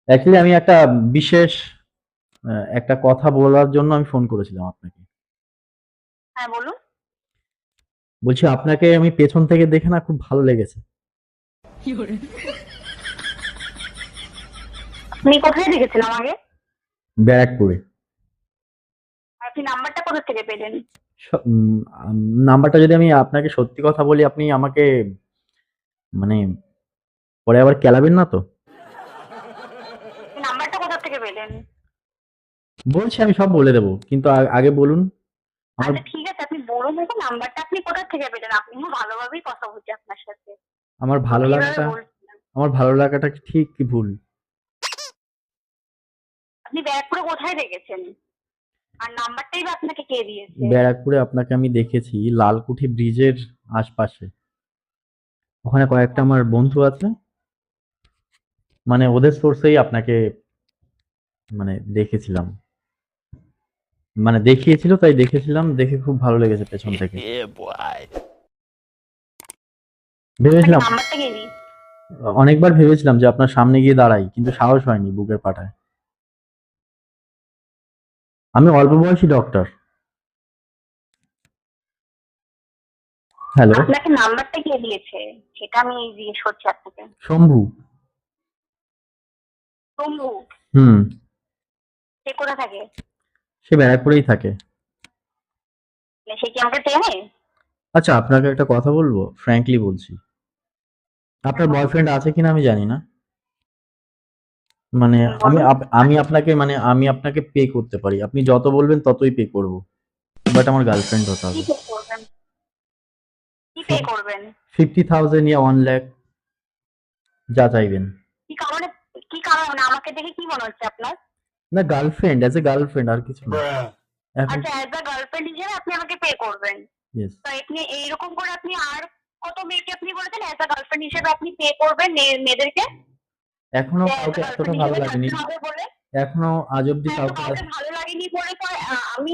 Actually আমি একটা বিশেষ একটা কথা বলার জন্য আমি ফোন করেছিলাম আপনাকে। হ্যাঁ, বলুন। বলছি আপনাকে আমি পেছন থেকে দেখে না খুব ভালো লেগেছে। আপনি কোথায় দেখেছেন আমাকে? ব্যারাকপুরে। আর আপনি নাম্বারটা কোথা থেকে পেলেন? স উম আম নাম্বারটা যদি আমি আপনাকে সত্যি কথা বলি আপনি আমাকে মানে পরে আবার কেলাবেন না তো? আপনি নাম্বারটা কোথা থেকে পেলেন? বলছি আমি সব বলে দেব। কিন্তু আগে বলুন আমার আচ্ছা ঠিক আছে, আপনি বলুন দেখুন নাম্বারটা আপনি কোথা থেকে পেলেন? আপনিও ভালোভাবেই কথা বলছি আপনার সাথে। আমার ভালো আমি এভাবে লাগাটা বলছি না। আমার ভালো লাগাটা কি ঠিক কি ভুল? আপনি ব্যারাকপুরে কোথায় দেখেছেন? আর নাম্বারটাই বা আপনাকে কে দিয়েছে? ব্যারাকপুরে আপনাকে আমি দেখেছি লালকুঠি ব্রিজের আশপাশে। ওখানে কয়েকটা আমার বন্ধু আছে। মানে ওদের সোর্সেই আপনাকে মানে দেখেছিলাম। মানে দেখিয়েছিল তাই দেখেছিলাম। দেখে খুব ভালো লেগেছে পেছন থেকে। Yeah, boy. আপনাকে ভেবেছিলাম নাম্বারটা কে দিয়েছে? অনেকবার ভেবেছিলাম যে আপনার সামনে গিয়ে দাঁড়াই। কিন্তু সাহস হয়নি বুকের পাটায়। আমি অল্প বয়সী ডক্টর। হ্যালো? আপনাকে নাম্বারটা কে দিয়েছে? সেটা আমি জিজ্ঞেস করছি আপনাকে। শম্ভু। তম্বু। হুম। সে কোথা থাকে? সে ব্যারাকপুরেই থাকে। মানে সে কি আমাকে চেনে? আচ্ছা আপনাকে একটা কথা বলবো? ফ্র্যাঙ্কলি বলছি। হ্যাঁ, আপনার বলুন। বয়ফ্রেন্ড আছে কিনা আমি জানি না। মানে বলুন। আমি আপনাকে পে করতে পারি। আপনি যত বলবেন ততই পে করব। বাট আমার গার্লফ্রেন্ড হতে কি হবে। পে করবেন? কি পে ফিফ করবেন? 50,000 ইয়া 1 লাখ যা চাইবেন। কি কারণে? কি কারণে? মানে আমাকে দেখে কি মনে হচ্ছে আপনার? না গার্লফ্রেন্ড, অ্যাজ এ গার্লফ্রেন্ড আর কিছু না। এখন আচ্ছা, অ্যাজ আ গার্লফ্রেন্ড হিসেবে আপনি আমাকে পে করবেন। ইয়েস। তো আপনি এইরকম করে আপনি আর কত মেয়েকে আপনি বলেছেন অ্যাজ আ গার্লফ্রেন্ড হিসেবে আপনি পে করবেন মেয়েদেরকে? এখনো যে অ্যাজ আ কাউকে এতটা গার্লফ্রেন্ড ভালো হিসেবে লাগেনি। থাকতে হবে বলে? এখনো আজ অব্দি হ্যাঁ, তো কাউকে কাউকে ভালো লাগেনি বলে তো আপনি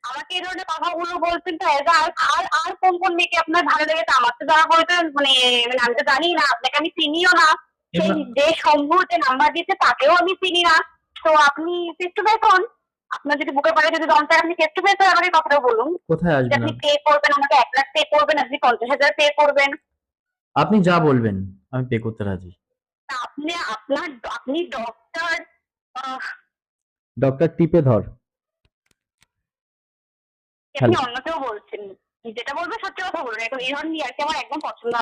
আমাকে এই ধরনের কথাগুলো বলছেন, তো অ্যাজ আ আর আর কোন কোন মেয়েকে আপনার ভালো লেগেছে? আমার তো যারা বলেছে মানে মানে আমি তো জানি না, আপনাকে আমি চিনিও না। সেই এবার যে শম্ভু যে নাম্বার দিয়েছে তাকেও আমি চিনি না। তো আপনি ফেস টু ফেস হন। আপনার যদি বুকের পাড়ে যদি দম চায় আপনি ফেস টু ফেস হয়ে আমাকে কথাটা বলুন। কোথায় যে আসবেন আপনি আপনি? পে করবেন, আমাকে 1 লাখ পে করবেন, আপনি 50,000 পে করবেন। আপনি যা বলবেন আমি পে করতে রাজি। তা আপনি ডক্টর। ডক্টর টিপে ধর। আপনি হ্যালো। অন্য কেউ বলছেন। যেটা বলবেন সত্যি কথা বলবেন। এখন এই ধরনের ইয়ার্কি আমার একদম পছন্দ